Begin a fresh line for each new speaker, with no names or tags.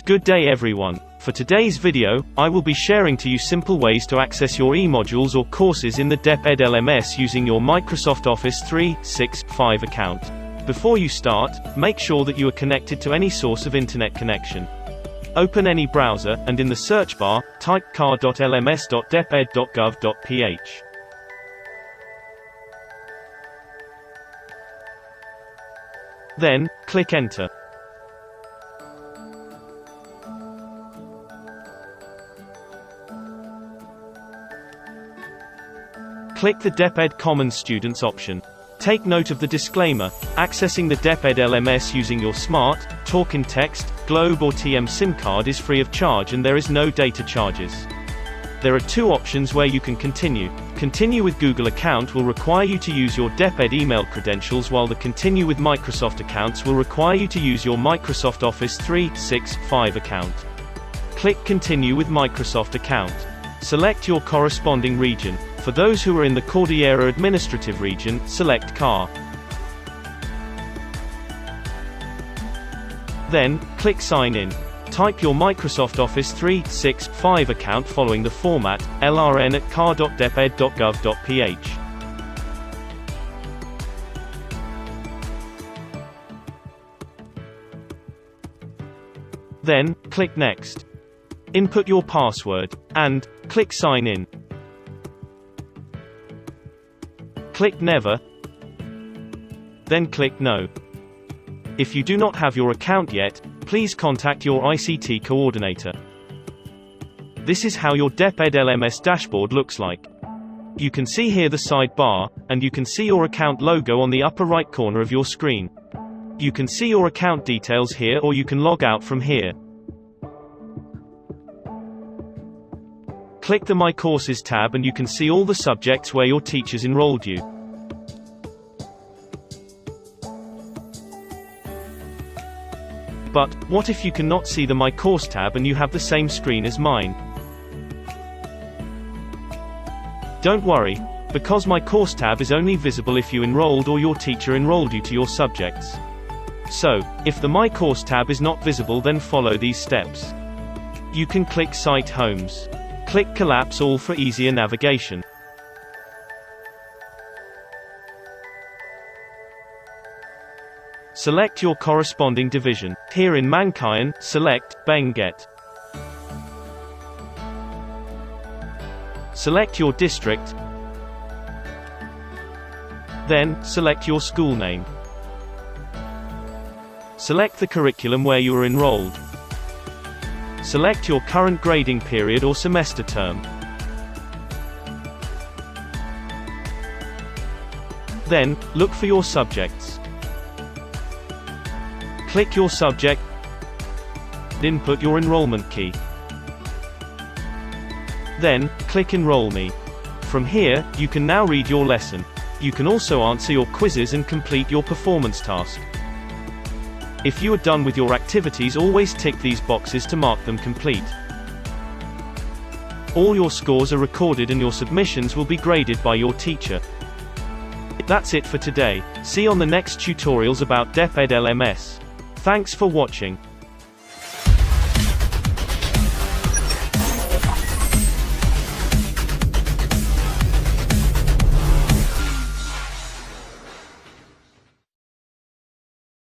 Good day everyone. For today's video, I will be sharing to you simple ways to access your e-modules or courses in the DepEd LMS using your Microsoft Office 365 account. Before you start, make sure that you are connected to any source of internet connection. Open any browser, and in the search bar, type car.lms.deped.gov.ph. Then, click Enter. Click the DepEd Commons Students option. Take note of the disclaimer: accessing the DepEd LMS using your Smart, Talk in Text, Globe or TM SIM card is free of charge and there is no data charges. There are two options where you can continue. Continue with Google account will require you to use your DepEd email credentials, while the Continue with Microsoft accounts will require you to use your Microsoft Office 365 account. Click Continue with Microsoft account. Select your corresponding region. For those who are in the Cordillera Administrative Region, select CAR. Then, click Sign In. Type your Microsoft Office 365 account following the format, lrn@car.deped.gov.ph. Then, click Next. Input your password, and click Sign In. Click Never, then click No. If you do not have your account yet, please contact your ICT coordinator. This is how your DepEd LMS dashboard looks like. You can see here the sidebar, and you can see your account logo on the upper right corner of your screen. You can see your account details here, or you can log out from here. Click the My Courses tab and you can see all the subjects where your teachers enrolled you. But, what if you cannot see the My Course tab and you have the same screen as mine? Don't worry, because My Course tab is only visible if you enrolled or your teacher enrolled you to your subjects. So, if the My Course tab is not visible, then follow these steps. You can click Site Homes. Click Collapse All for easier navigation. Select your corresponding division. Here in Mankayan, select Benguet. Select your district. Then, select your school name. Select the curriculum where you are enrolled. Select your current grading period or semester term. Then, look for your subjects. Click your subject. Input your enrollment key. Then, click Enroll Me. From here, you can now read your lesson. You can also answer your quizzes and complete your performance task. If you are done with your activities, always tick these boxes to mark them complete. All your scores are recorded and your submissions will be graded by your teacher. That's it for today. See you on the next tutorials about DepEd LMS. Thanks for watching.